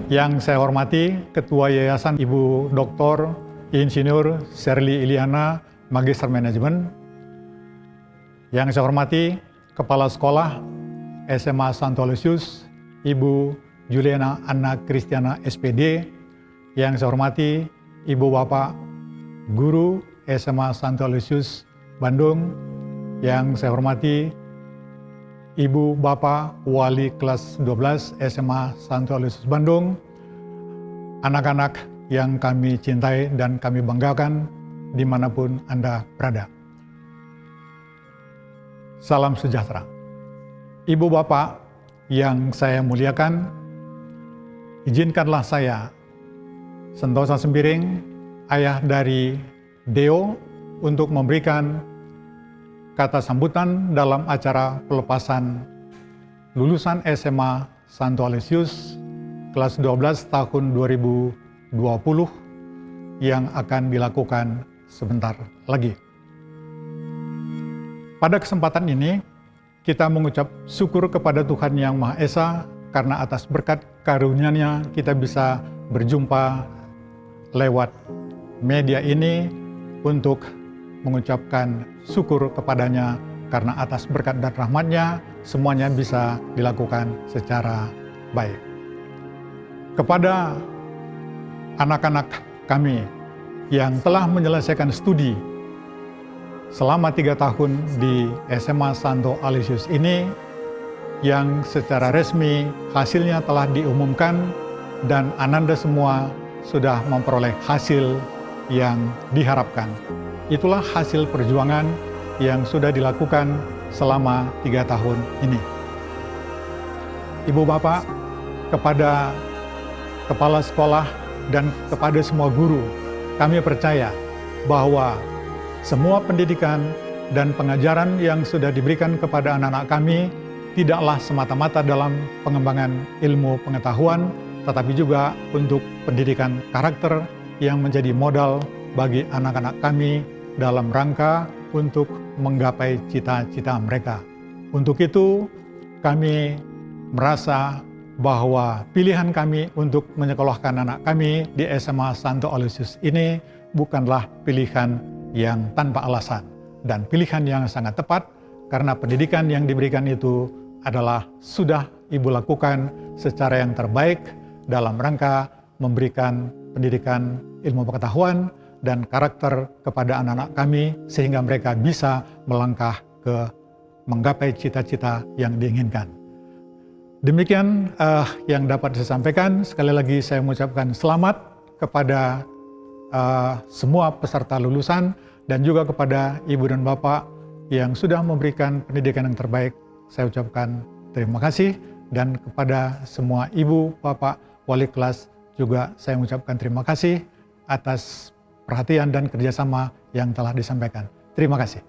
Yang saya hormati Ketua Yayasan Ibu Dr. Insinyur Sherly Iliana, Magister Manajemen. Yang saya hormati Kepala Sekolah SMA Santo Aloysius, Ibu Juliana Anna Kristiana SPD. Yang saya hormati Ibu Bapak Guru SMA Santo Aloysius Bandung. Yang saya hormati Ibu Bapak Wali kelas 12 SMA Santo Aloysius Bandung, anak-anak yang kami cintai dan kami banggakan dimanapun Anda berada. Salam sejahtera. Ibu Bapak yang saya muliakan, izinkanlah saya, Sentosa Sembiring, ayah dari Deo, untuk memberikan kata sambutan dalam acara pelepasan lulusan SMA Santo Aloysius kelas 12 tahun 2020 yang akan dilakukan sebentar lagi. Pada kesempatan ini, kita mengucap syukur kepada Tuhan Yang Maha Esa karena atas berkat karunia-Nya kita bisa berjumpa lewat media ini untuk mengucapkan syukur kepadanya karena atas berkat dan rahmat-Nya semuanya bisa dilakukan secara baik. Kepada anak-anak kami yang telah menyelesaikan studi selama 3 tahun di SMA Santo Aloysius ini, yang secara resmi hasilnya telah diumumkan dan Ananda semua sudah memperoleh hasil yang diharapkan. Itulah hasil perjuangan yang sudah dilakukan selama 3 tahun ini. Ibu Bapak, kepada kepala sekolah dan kepada semua guru, kami percaya bahwa semua pendidikan dan pengajaran yang sudah diberikan kepada anak-anak kami tidaklah semata-mata dalam pengembangan ilmu pengetahuan, tetapi juga untuk pendidikan karakter yang menjadi modal bagi anak-anak kami dalam rangka untuk menggapai cita-cita mereka. Untuk itu, kami merasa bahwa pilihan kami untuk menyekolahkan anak kami di SMA Santo Aloysius ini bukanlah pilihan yang tanpa alasan dan pilihan yang sangat tepat, karena pendidikan yang diberikan itu adalah sudah Ibu lakukan secara yang terbaik dalam rangka memberikan pendidikan ilmu pengetahuan dan karakter kepada anak-anak kami sehingga mereka bisa melangkah menggapai cita-cita yang diinginkan. Demikian yang dapat saya sampaikan. Sekali lagi saya mengucapkan selamat kepada semua peserta lulusan dan juga kepada Ibu dan Bapak yang sudah memberikan pendidikan yang terbaik. Saya ucapkan terima kasih, dan kepada semua Ibu, Bapak, wali kelas juga saya mengucapkan terima kasih atas perhatian dan kerjasama yang telah disampaikan. Terima kasih.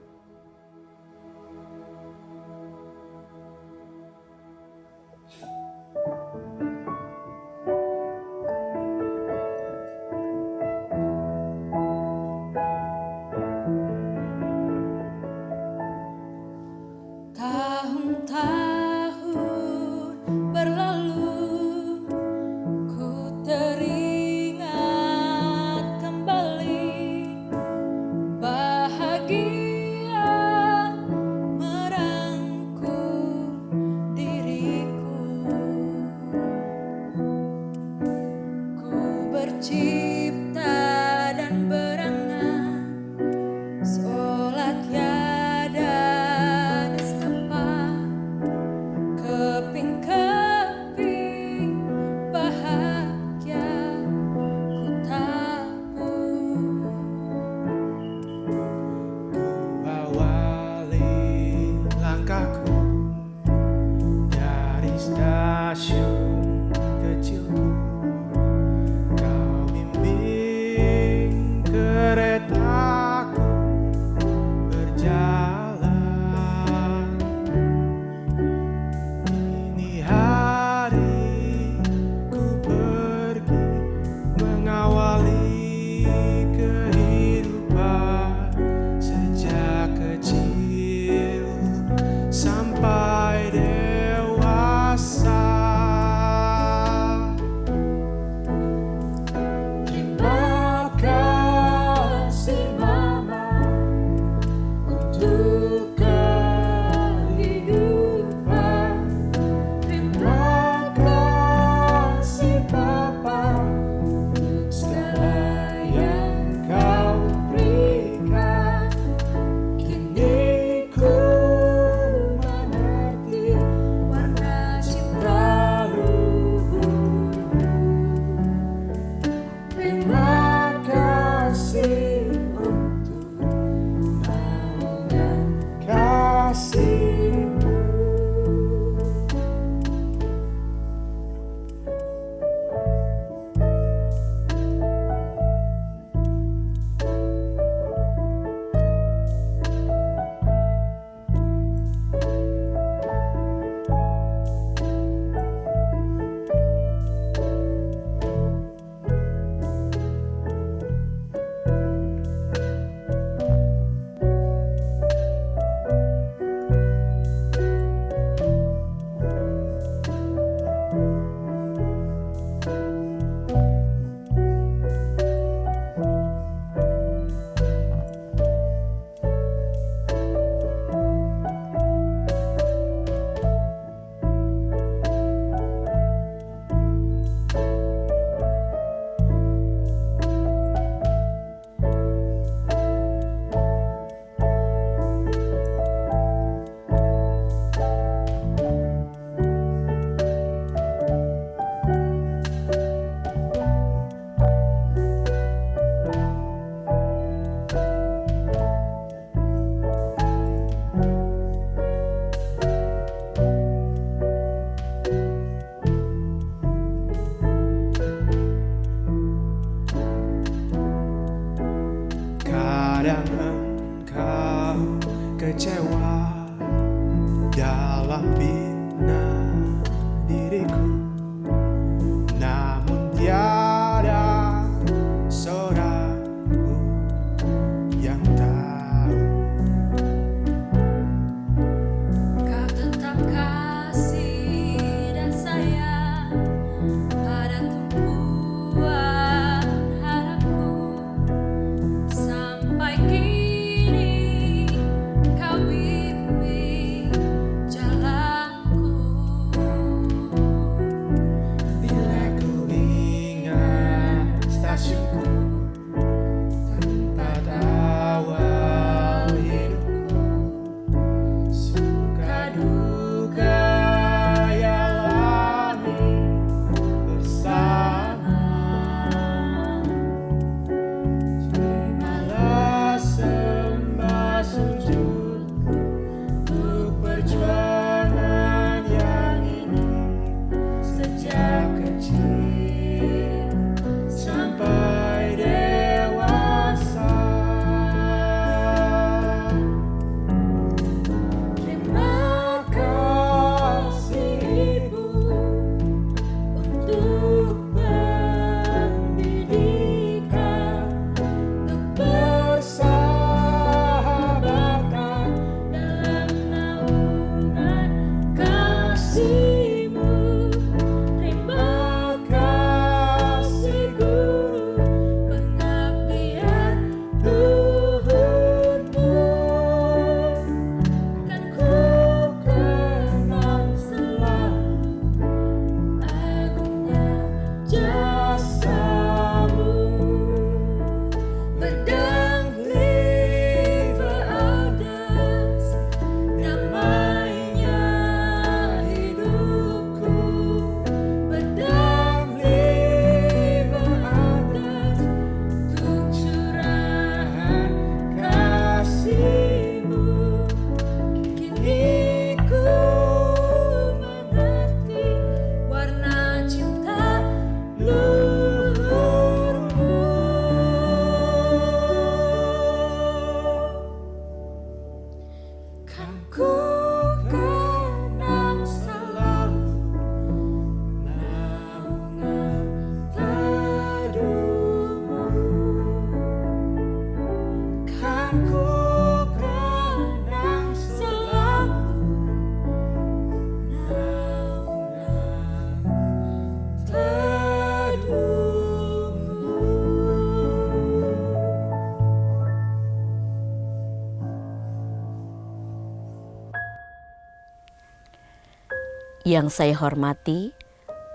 Yang saya hormati,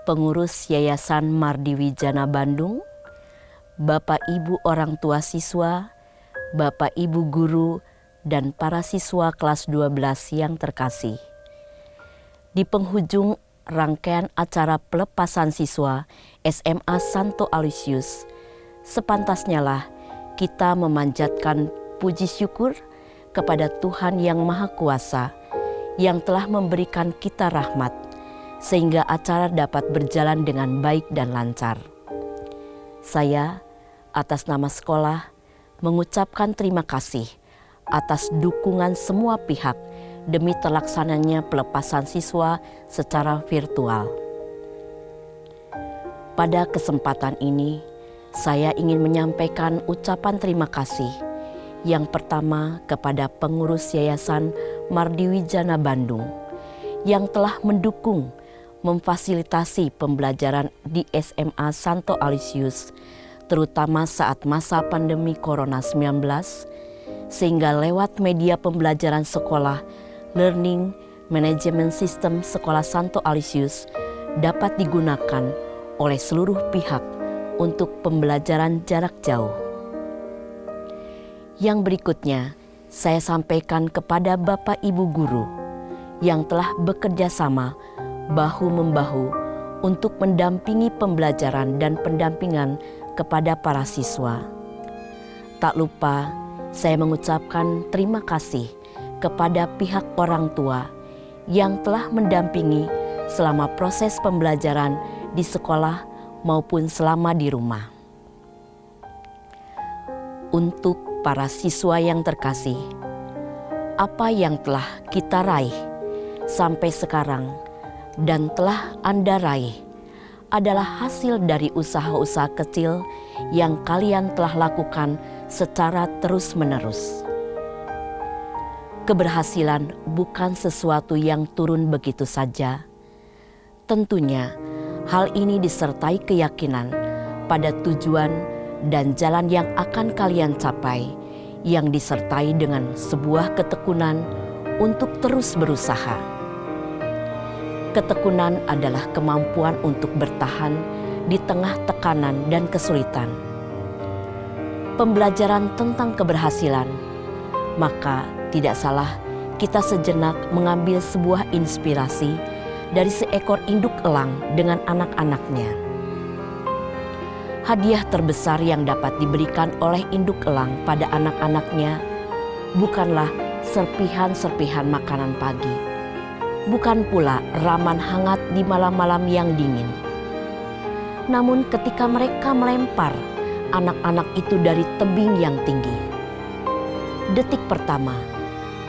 pengurus Yayasan Mardiwijana Bandung, Bapak Ibu orang tua siswa, Bapak Ibu guru, dan para siswa kelas 12 yang terkasih. Di penghujung rangkaian acara pelepasan siswa SMA Santo Aloysius, sepantasnya lah kita memanjatkan puji syukur kepada Tuhan yang Maha Kuasa yang telah memberikan kita rahmat sehingga acara dapat berjalan dengan baik dan lancar. Saya atas nama sekolah mengucapkan terima kasih atas dukungan semua pihak demi terlaksananya pelepasan siswa secara virtual. Pada kesempatan ini, saya ingin menyampaikan ucapan terima kasih yang pertama kepada pengurus Yayasan Mardiwijana Bandung yang telah mendukung memfasilitasi pembelajaran di SMA Santo Aloysius terutama saat masa pandemi Corona-19 sehingga lewat media pembelajaran sekolah Learning Management System Sekolah Santo Aloysius dapat digunakan oleh seluruh pihak untuk pembelajaran jarak jauh. Yang berikutnya, saya sampaikan kepada Bapak Ibu guru yang telah bekerja sama bahu-membahu untuk mendampingi pembelajaran dan pendampingan kepada para siswa. Tak lupa, saya mengucapkan terima kasih kepada pihak orang tua yang telah mendampingi selama proses pembelajaran di sekolah maupun selama di rumah. Untuk para siswa yang terkasih, apa yang telah kita raih sampai sekarang dan telah Anda raih adalah hasil dari usaha-usaha kecil yang kalian telah lakukan secara terus-menerus. Keberhasilan bukan sesuatu yang turun begitu saja. Tentunya hal ini disertai keyakinan pada tujuan dan jalan yang akan kalian capai yang disertai dengan sebuah ketekunan untuk terus berusaha. Ketekunan adalah kemampuan untuk bertahan di tengah tekanan dan kesulitan. Pembelajaran tentang keberhasilan, maka tidak salah kita sejenak mengambil sebuah inspirasi dari seekor induk elang dengan anak-anaknya. Hadiah terbesar yang dapat diberikan oleh induk elang pada anak-anaknya bukanlah serpihan-serpihan makanan pagi, bukan pula raman hangat di malam-malam yang dingin. Namun ketika mereka melempar anak-anak itu dari tebing yang tinggi, detik pertama,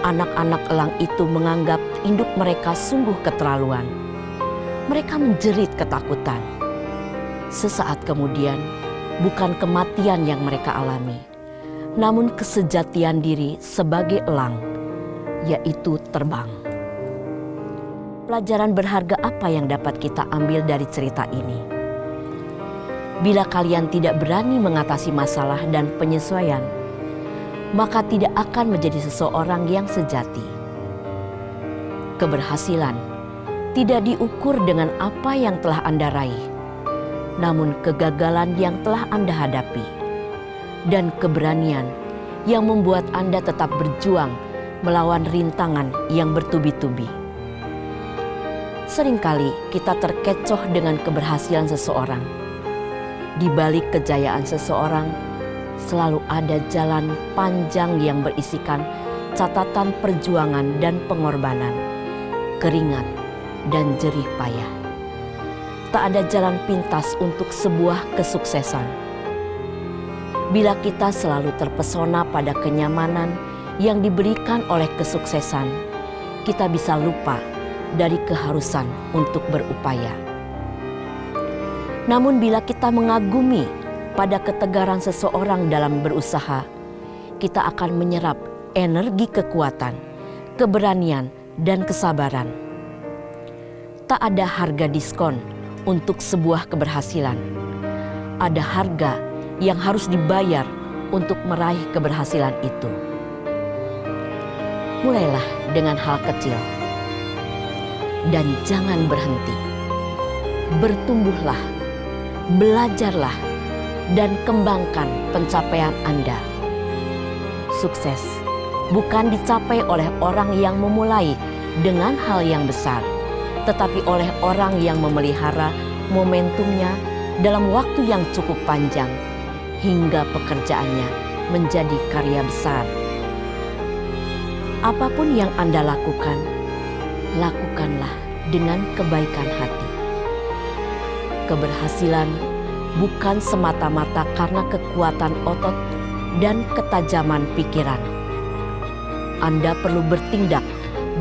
anak-anak elang itu menganggap induk mereka sungguh keterlaluan. Mereka menjerit ketakutan. Sesaat kemudian, bukan kematian yang mereka alami, namun kesejatian diri sebagai elang, yaitu terbang. Pelajaran berharga apa yang dapat kita ambil dari cerita ini? Bila kalian tidak berani mengatasi masalah dan penyesuaian, maka tidak akan menjadi seseorang yang sejati. Keberhasilan tidak diukur dengan apa yang telah Anda raih, namun kegagalan yang telah Anda hadapi, dan keberanian yang membuat Anda tetap berjuang melawan rintangan yang bertubi-tubi. Seringkali kita terkecoh dengan keberhasilan seseorang. Di balik kejayaan seseorang, selalu ada jalan panjang yang berisikan catatan perjuangan dan pengorbanan, keringat, dan jerih payah. Tak ada jalan pintas untuk sebuah kesuksesan. Bila kita selalu terpesona pada kenyamanan yang diberikan oleh kesuksesan, kita bisa lupa dari keharusan untuk berupaya. Namun bila kita mengagumi pada ketegaran seseorang dalam berusaha, kita akan menyerap energi kekuatan, keberanian, dan kesabaran. Tak ada harga diskon untuk sebuah keberhasilan. Ada harga yang harus dibayar untuk meraih keberhasilan itu. Mulailah dengan hal kecil dan jangan berhenti. Bertumbuhlah, belajarlah, dan kembangkan pencapaian Anda. Sukses bukan dicapai oleh orang yang memulai dengan hal yang besar, tetapi oleh orang yang memelihara momentumnya dalam waktu yang cukup panjang hingga pekerjaannya menjadi karya besar. Apapun yang Anda lakukan, lakukanlah dengan kebaikan hati. Keberhasilan bukan semata-mata karena kekuatan otot dan ketajaman pikiran. Anda perlu bertindak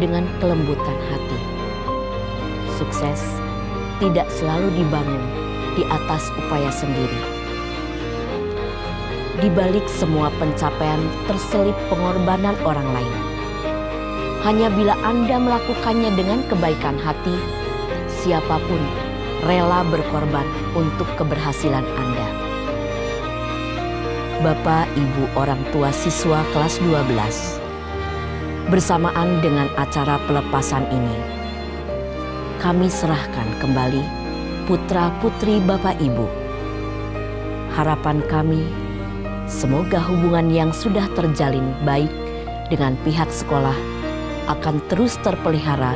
dengan kelembutan hati. Sukses tidak selalu dibangun di atas upaya sendiri. Di balik semua pencapaian terselip pengorbanan orang lain. Hanya bila Anda melakukannya dengan kebaikan hati, siapapun rela berkorban untuk keberhasilan Anda. Bapak, Ibu, orang tua siswa kelas 12, bersamaan dengan acara pelepasan ini, kami serahkan kembali putra-putri Bapak Ibu. Harapan kami, semoga hubungan yang sudah terjalin baik dengan pihak sekolah akan terus terpelihara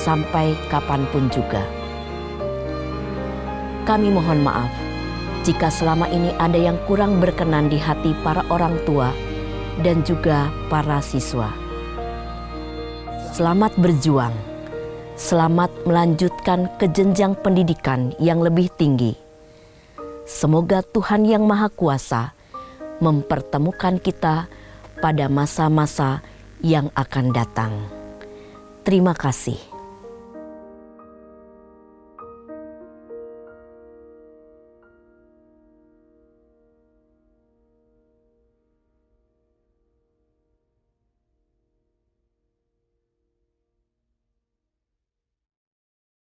sampai kapanpun juga. Kami mohon maaf jika selama ini ada yang kurang berkenan di hati para orang tua dan juga para siswa. Selamat berjuang, selamat melanjutkan ke jenjang pendidikan yang lebih tinggi. Semoga Tuhan Yang Maha Kuasa mempertemukan kita pada masa-masa yang akan datang. Terima kasih.